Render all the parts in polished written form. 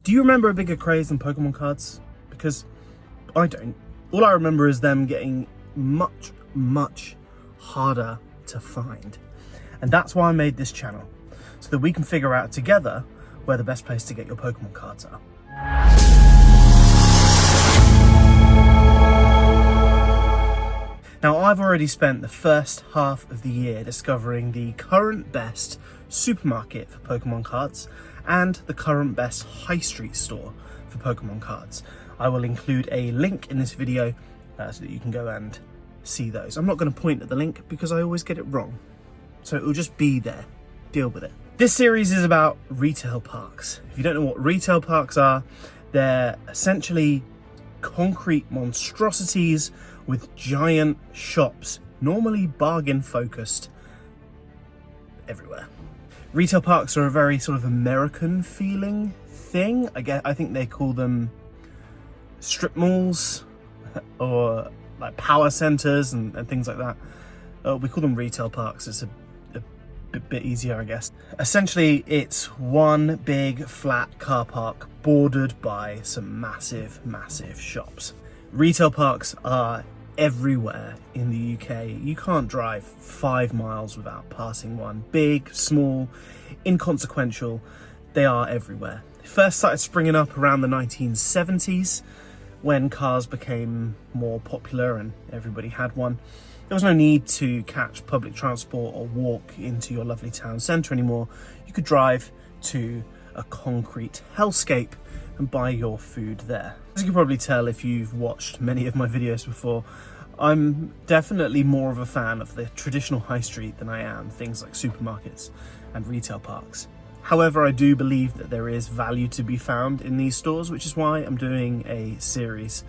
Do you remember a bigger craze than Pokemon cards? Because I don't. All I remember is them getting much, much harder to find. And that's why I made this channel, so that we can figure out together where the best place to get your Pokemon cards are. Now, I've already spent the first half of the year discovering the current best supermarket for Pokemon cards and the current best high street store for Pokemon cards. I will include a link in this video so that you can go and see those. I'm not going to point at the link because I always get it wrong, so it will just be there. Deal with it. This series is about retail parks. If you don't know what retail parks are, they're essentially concrete monstrosities with giant shops, normally bargain focused, everywhere. Retail parks are a very sort of American feeling thing. I think they call them strip malls or like power centers and things like that. We call them retail parks. It's a bit easier, I guess. Essentially, it's one big flat car park bordered by some massive, massive shops. Retail parks are everywhere in the UK. You can't drive 5 miles without passing one. Big, small, inconsequential, they are everywhere. They first started springing up around the 1970s when cars became more popular and everybody had one. There was no need to catch public transport or walk into your lovely town centre anymore. You could drive to a concrete hellscape and buy your food there. As you can probably tell if you've watched many of my videos before, I'm definitely more of a fan of the traditional high street than I am things like supermarkets and retail parks. However, I do believe that there is value to be found in these stores, which is why I'm doing a series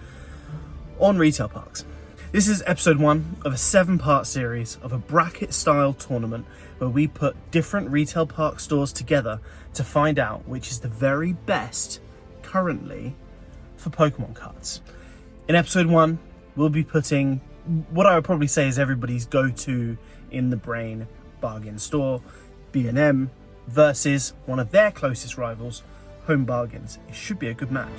on retail parks. This is episode 1 of a 7-part series of a bracket style tournament where we put different retail park stores together to find out which is the very best currently for Pokemon cards. In episode 1, we'll be putting what I would probably say is everybody's go-to in the brain bargain store, B&M, versus one of their closest rivals, Home Bargains. It should be a good match.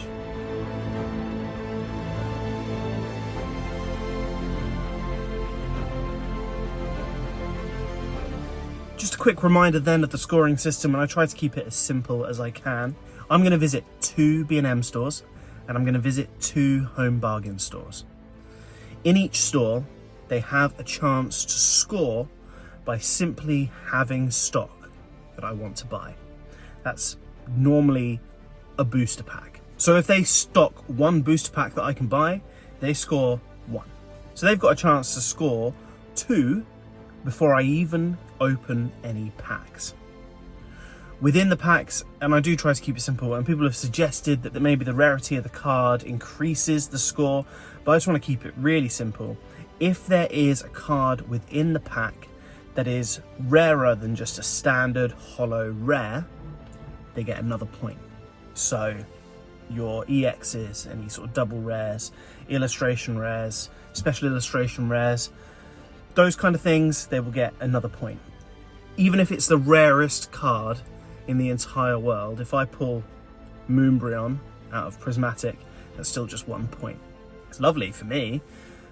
Just a quick reminder then of the scoring system, and I try to keep it as simple as I can. I'm going to visit 2 B&M stores and I'm going to visit 2 Home Bargain stores. In each store, they have a chance to score by simply having stock that I want to buy. That's normally a booster pack. So if they stock 1 booster pack that I can buy, they score 1. So they've got a chance to score 2 before I even open any packs. Within the packs, and I do try to keep it simple, and people have suggested that maybe the rarity of the card increases the score, but I just want to keep it really simple. If there is a card within the pack that is rarer than just a standard holo rare, they get another point. So your EXs, any sort of double rares, illustration rares, special illustration rares, those kind of things, they will get another point. Even if it's the rarest card in the entire world, if I pull Moonbryon out of Prismatic, that's still just 1 point. It's lovely for me,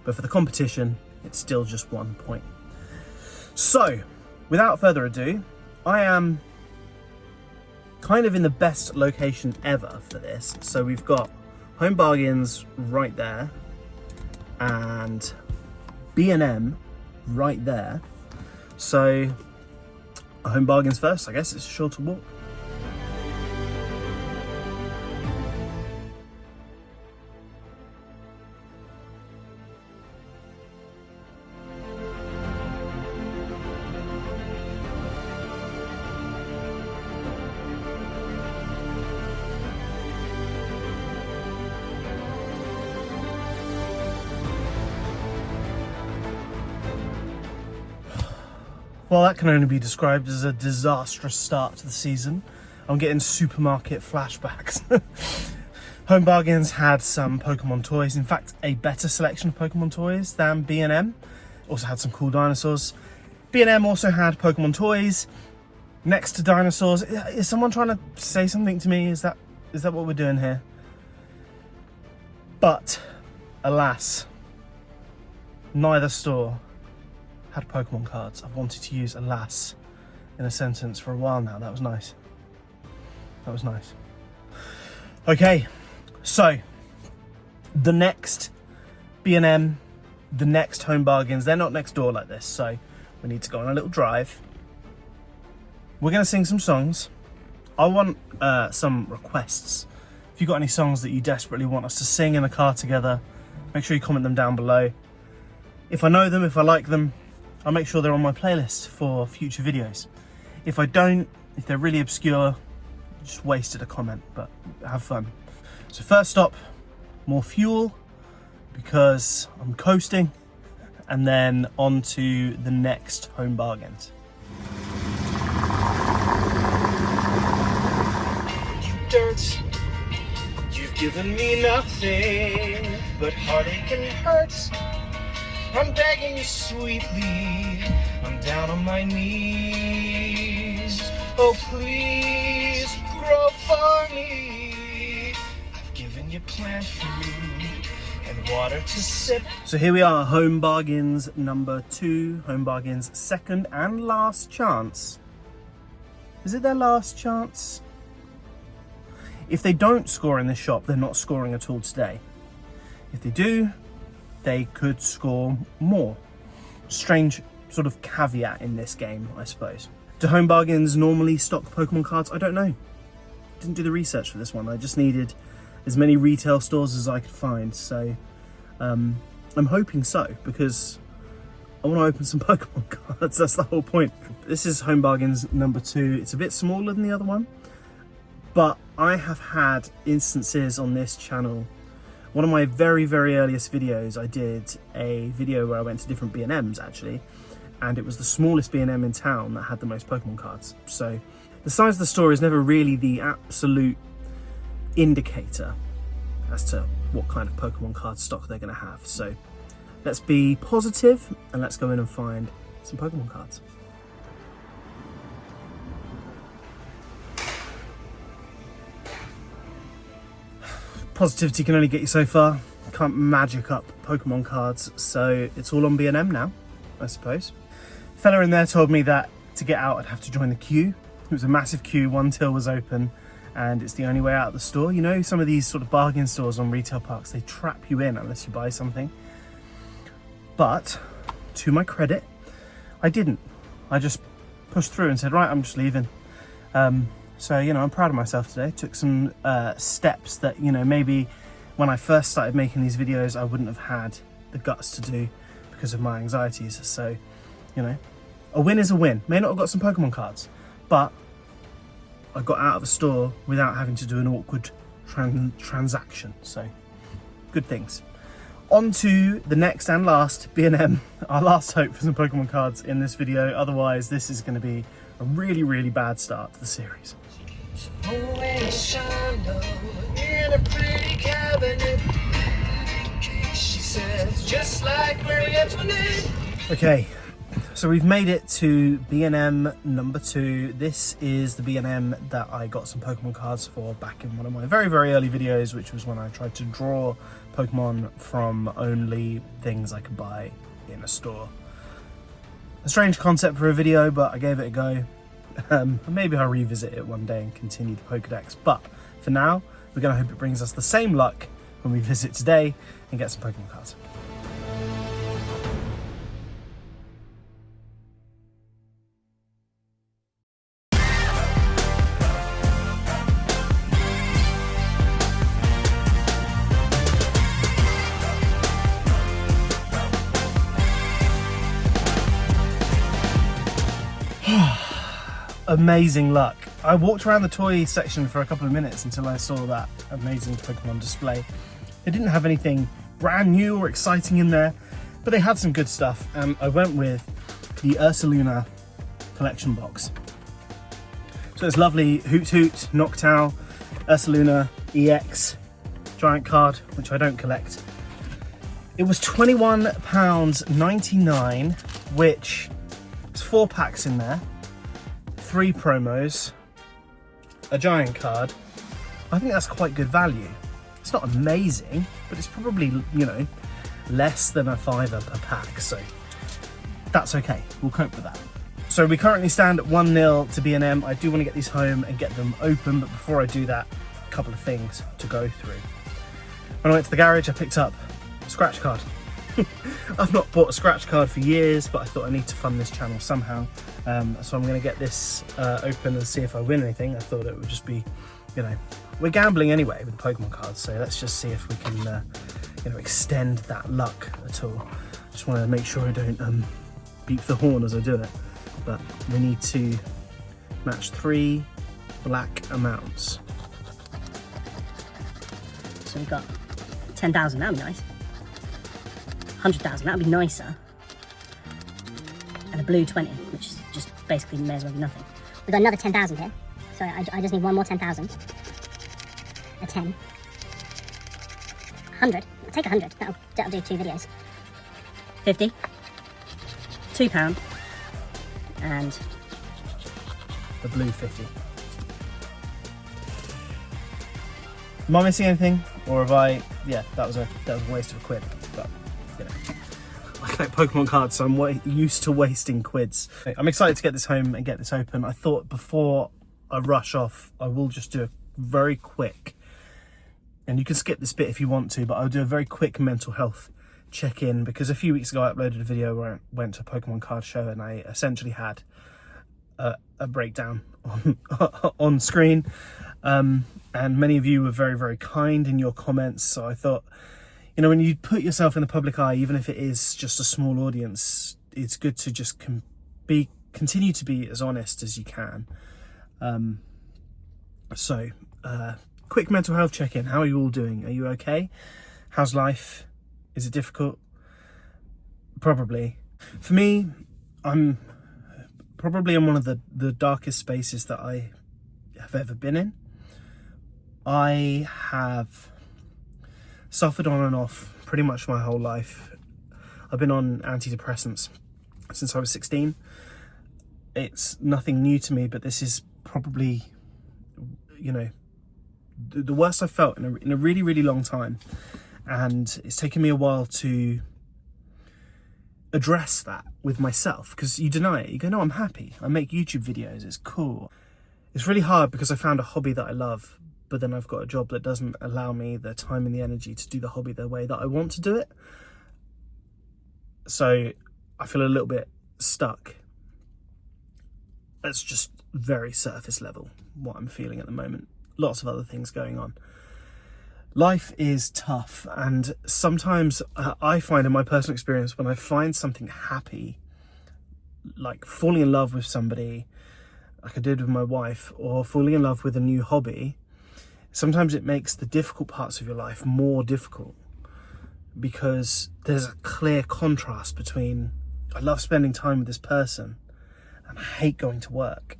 but for the competition, it's still just 1 point. So, without further ado, I am kind of in the best location ever for this. So we've got Home Bargains right there, and B&M right there. So Home Bargains first, I guess. It's a shorter walk. Well, that can only be described as a disastrous start to the season. I'm getting supermarket flashbacks. Home Bargains had some Pokemon toys. In fact, a better selection of Pokemon toys than B&M. Also had some cool dinosaurs. B&M also had Pokemon toys next to dinosaurs. Is someone trying to say something to me? Is that Is that what we're doing here? But, alas, neither store had Pokemon cards. I've wanted to use alas in a sentence for a while now. That was nice. That was nice. Okay, so the next B&M, the next Home Bargains, they're not next door like this, so we need to go on a little drive. We're going to sing some songs. I want some requests. If you've got any songs that you desperately want us to sing in the car together, make sure you comment them down below. If I know them, if I like them, I'll make sure they're on my playlist for future videos. If I don't, if they're really obscure, just wasted a comment, but have fun. So first stop, more fuel, because I'm coasting, and then on to the next Home Bargains. You dirt, you've given me nothing but heartache and hurt. I'm begging you sweetly, I'm down on my knees. Oh please, grow for me. I've given you plant food and water to sip. So here we are, Home Bargains number 2, Home Bargains second and last chance. Is it their last chance? If they don't score in this shop, they're not scoring at all today. If they do, they could score more. Strange sort of caveat in this game, I suppose. Do Home Bargains normally stock Pokemon cards? I don't know. Didn't do the research for this one. I just needed as many retail stores as I could find. So I'm hoping so, because I want to open some Pokemon cards. That's the whole point. This is Home Bargains number 2. It's a bit smaller than the other one, but I have had instances on this channel. One of my very, very earliest videos, I did a video where I went to different B&Ms actually, and it was the smallest B&M in town that had the most Pokemon cards. So the size of the store is never really the absolute indicator as to what kind of Pokemon card stock they're going to have. So let's be positive and let's go in and find some Pokemon cards. Positivity can only get you so far. Can't magic up Pokemon cards, so it's all on B&M now, I suppose. The fella in there told me that to get out I'd have to join the queue. It was a massive queue, one till was open, and it's the only way out of the store. You know, some of these sort of bargain stores on retail parks, they trap you in unless you buy something. But, to my credit, I didn't. I just pushed through and said, right, I'm just leaving. So, you know, I'm proud of myself today. Took some steps that, you know, maybe when I first started making these videos, I wouldn't have had the guts to do because of my anxieties. So, you know, a win is a win. May not have got some Pokemon cards, but I got out of a store without having to do an awkward transaction. So, good things. On to the next and last B&M, our last hope for some Pokemon cards in this video. Otherwise, this is going to be a really, really bad start to the series. In a pretty cabinet, she says, just like Marie Antoinette. Okay, so we've made it to B&M number 2. This is the B&M that I got some Pokemon cards for back in one of my very, very early videos, which was when I tried to draw Pokemon from only things I could buy in a store. A strange concept for a video, but I gave it a go. Maybe I'll revisit it one day and continue the Pokedex, but for now, we're going to hope it brings us the same luck when we visit today and get some Pokemon cards. Amazing luck. I walked around the toy section for a couple of minutes until I saw that amazing Pokemon display. They didn't have anything brand new or exciting in there, but they had some good stuff, and I went with the Ursaluna collection box. So it's lovely Hoot Hoot, Noctowl, Ursaluna, EX, giant card, which I don't collect. It was £21.99, which is 4 packs in there. 3 promos, a giant card, I think that's quite good value. It's not amazing, but it's probably, you know, less than a £5 per pack, so that's okay. We'll cope with that. So we currently stand at 1-0 to B&M. I do want to get these home and get them open, but before I do that, a couple of things to go through. When I went to the garage, I picked up a scratch card. I've not bought a scratch card for years, but I thought I need to fund this channel somehow. So I'm going to get this open and see if I win anything. I thought it would just be, you know, we're gambling anyway with Pokemon cards, so let's just see if we can, you know, extend that luck at all. Just want to make sure I don't beep the horn as I do it. But we need to match 3 black amounts. So we've got 10,000, that would be nice. 100,000, that would be nicer. And a blue 20, which is just basically may as well be nothing. We've got another 10,000 here. So I just need one more 10,000. A 10. 100. I'll take 100. That'll do 2 videos. 50. £2. And the blue 50. Am I missing anything, or have I? Yeah, that was a waste of a quid. But you know, I collect Pokemon cards, so I'm used to wasting quids. I'm excited to get this home and get this open. I thought before I rush off, I will just do a very quick, and you can skip this bit if you want to, but I'll do a very quick mental health check-in, because a few weeks ago I uploaded a video where I went to a Pokemon card show and I essentially had a breakdown on screen, and many of you were very, very kind in your comments. So I thought, you know, when you put yourself in the public eye, even if it is just a small audience, it's good to just continue to be as honest as you can. So quick mental health check-in. How are you all doing? Are you okay? How's life? Is it difficult? Probably. For me, I'm probably in one of the darkest spaces that I have ever been in. I have suffered on and off pretty much my whole life. I've been on antidepressants since I was 16. It's nothing new to me, but this is probably, you know, the worst I've felt in a really, really long time. And it's taken me a while to address that with myself, because you deny it. You go, no, I'm happy. I make YouTube videos. It's cool. It's really hard because I found a hobby that I love, but then I've got a job that doesn't allow me the time and the energy to do the hobby the way that I want to do it. So I feel a little bit stuck. That's just very surface level what I'm feeling at the moment. Lots of other things going on. Life is tough, and sometimes I find in my personal experience, when I find something happy, like falling in love with somebody, like I did with my wife, or falling in love with a new hobby, sometimes it makes the difficult parts of your life more difficult, because there's a clear contrast between, I love spending time with this person and I hate going to work.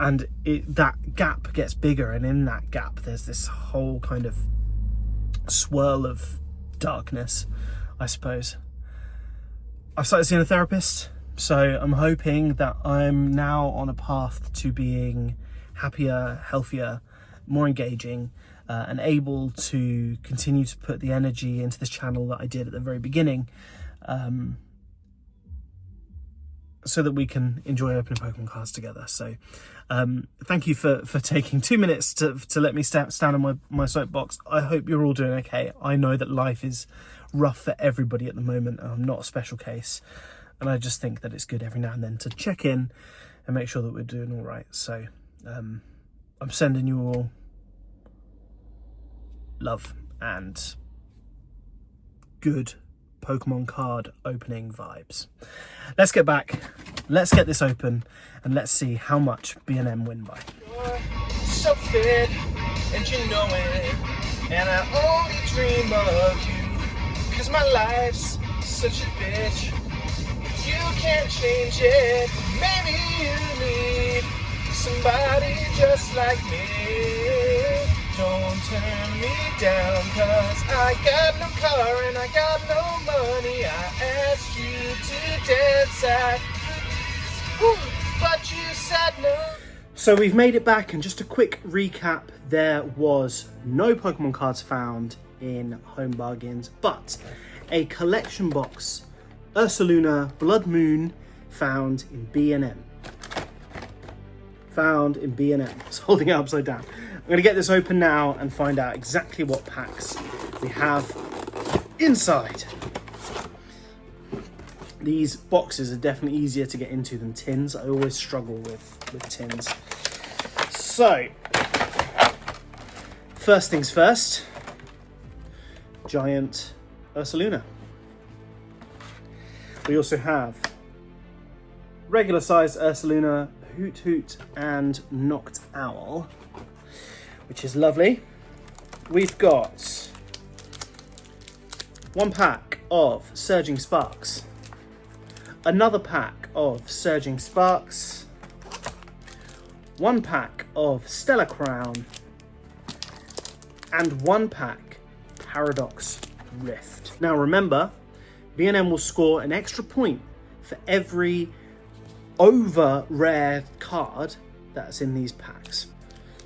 And that gap gets bigger, and in that gap there's this whole kind of swirl of darkness, I suppose. I've started seeing a therapist, so I'm hoping that I'm now on a path to being happier, healthier, more engaging, and able to continue to put the energy into this channel that I did at the very beginning, so that we can enjoy opening Pokemon cards together. So thank you for taking 2 minutes to let me stand on my soapbox. I hope you're all doing okay. I know that life is rough for everybody at the moment, and I'm not a special case, and I just think that it's good every now and then to check in and make sure that we're doing all right. So I'm sending you all love and good Pokemon card opening vibes. Let's get back, let's get this open, and let's see how much B&M win by. You're so fit, and you know it, and I only dream of you, cause my life's such a bitch. You can't change it. Maybe you need somebody just like me. Don't turn me down, cause I got no car and I got no money. I asked you to dance at, but you said no. So we've made it back, and just a quick recap, there was no Pokemon cards found in Home Bargains, but a collection box, Ursaluna Blood Moon, found in B&M. Found in B&M. I was holding it upside down. I'm going to get this open now and find out exactly what packs we have inside. These boxes are definitely easier to get into than tins. I always struggle with tins. So, first things first, giant Ursaluna. We also have regular sized Ursaluna, Hoot Hoot and Knocked Owl, which is lovely. We've got one pack of Surging Sparks, another pack of Surging Sparks, one pack of Stellar Crown, and one pack Paradox Rift. Now remember, B&M will score an extra point for every over rare card that's in these packs.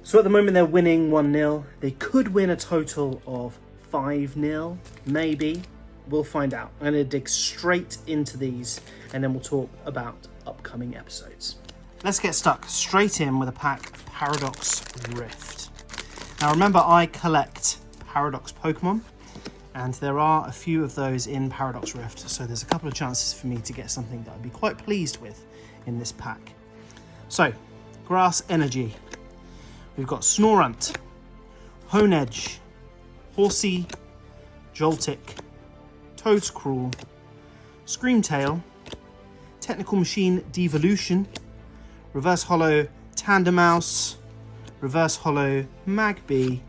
So at the moment they're winning 1-0. They could win a total of 5-0, maybe. We'll find out. I'm going to dig straight into these and then we'll talk about upcoming episodes. Let's get stuck straight in with a pack of Paradox Rift. Now remember, I collect Paradox Pokemon, and there are a few of those in Paradox Rift, so there's a couple of chances for me to get something that I'd be quite pleased with in this pack. So, Grass Energy. We've got Snorunt, Honedge, Horsey, Joltik, Toadscrawl, Screamtail, Technical Machine Devolution, Reverse Hollow Tandemaus, Reverse Hollow Magby,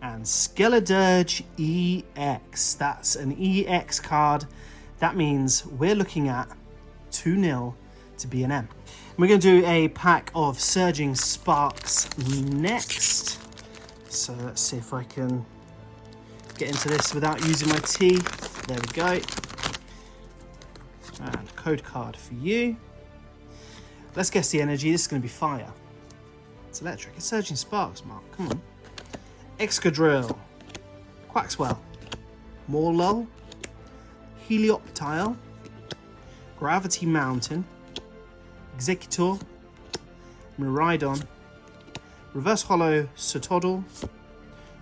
and Skeledirge EX. That's an EX card. That means we're looking at 2-0 to B&M. We're going to do a pack of Surging Sparks next. So let's see if I can get into this without using my teeth. There we go. And a code card for you. Let's guess the energy. This is going to be fire. It's electric. It's Surging Sparks, Mark. Come on. Excadrill, Quaxwell, Morlull, Helioptile, Gravity Mountain, Executor, Miraidon, Reverse Hollow Sotodle,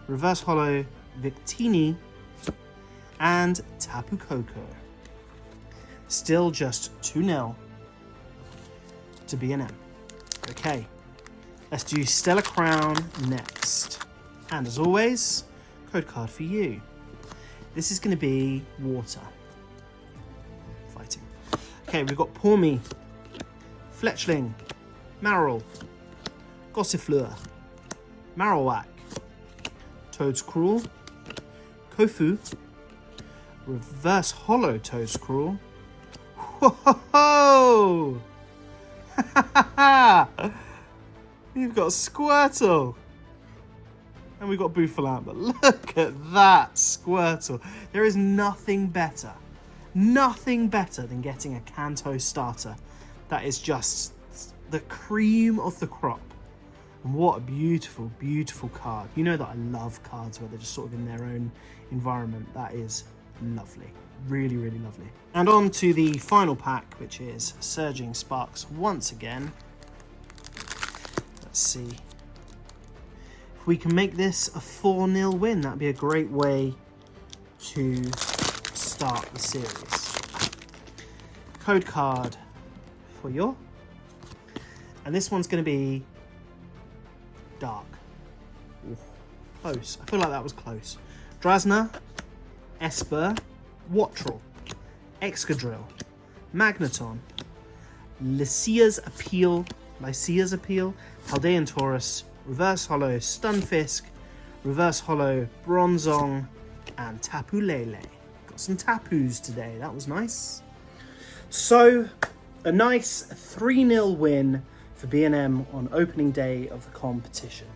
Reverse Hollow Victini, and Tapu Koko. Still just 2-0 to B&M. Okay, let's do Stellar Crown next. And as always, code card for you. This is going to be water. Fighting. Okay, we've got Pawmi, Fletchling, Marill, Gossifleur, Marowak, Toadscrawl, Kofu, Reverse Hollow Toadscrawl. Whoa! You've got Squirtle. And we've got Bouffalant, but look at that Squirtle. There is nothing better than getting a Kanto starter. That is just the cream of the crop. And what a beautiful, beautiful card. You know that I love cards where they're just sort of in their own environment. That is lovely. Really, really lovely. And on to the final pack, which is Surging Sparks once again. Let's see. If we can make this a 4-0 win, that'd be a great way to start the series. Code card for you. And this one's going to be dark. Ooh, close. I feel like that was close. Drasna, Esper, Wattrel, Excadrill, Magneton, Lycia's Appeal, Paldean Taurus, Reverse Hollow Stunfisk, Reverse Hollow Bronzong, and Tapu Lele. Got some Tapus today, that was nice. So, a nice 3-0 win for B&M on opening day of the competition.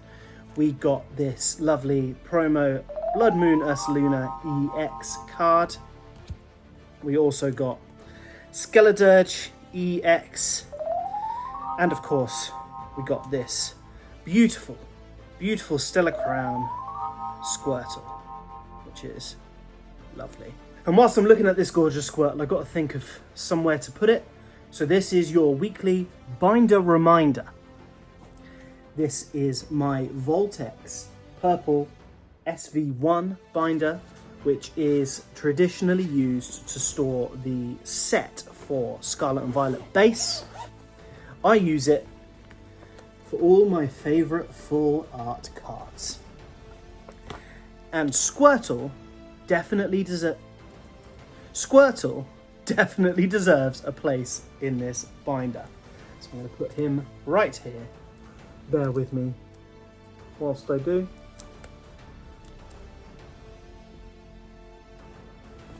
We got this lovely promo Blood Moon Ursaluna EX card. We also got Skeledirge EX, and of course we got this beautiful, beautiful Stellar Crown Squirtle, which is lovely. And whilst I'm looking at this gorgeous Squirtle, I've got to think of somewhere to put it. So this is your weekly binder reminder. This is my Voltex Purple SV1 binder, which is traditionally used to store the set for Scarlet and Violet base. I use it for all my favourite full art cards. And Squirtle definitely deserves a place in this binder. So I'm going to put him right here. Bear with me whilst I do.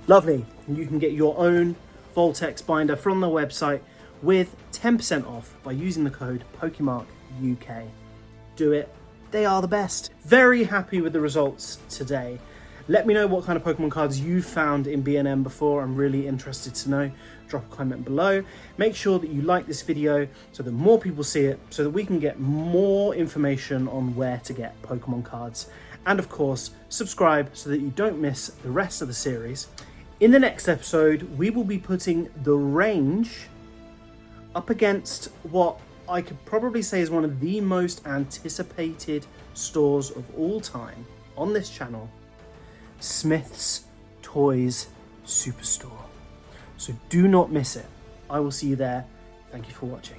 Lovely. You can get your own Voltex binder from the website with 10% off by using the code PokeMark UK. Do it. They are the best. Very happy with the results today. Let me know what kind of Pokemon cards you've found in B&M before. I'm really interested to know. Drop a comment below. Make sure that you like this video so that more people see it, so that we can get more information on where to get Pokemon cards. And of course, subscribe so that you don't miss the rest of the series. In the next episode, we will be putting the range up against what I could probably say is one of the most anticipated stores of all time on this channel, Smith's Toys Superstore. So do not miss it. I will see you there. Thank you for watching.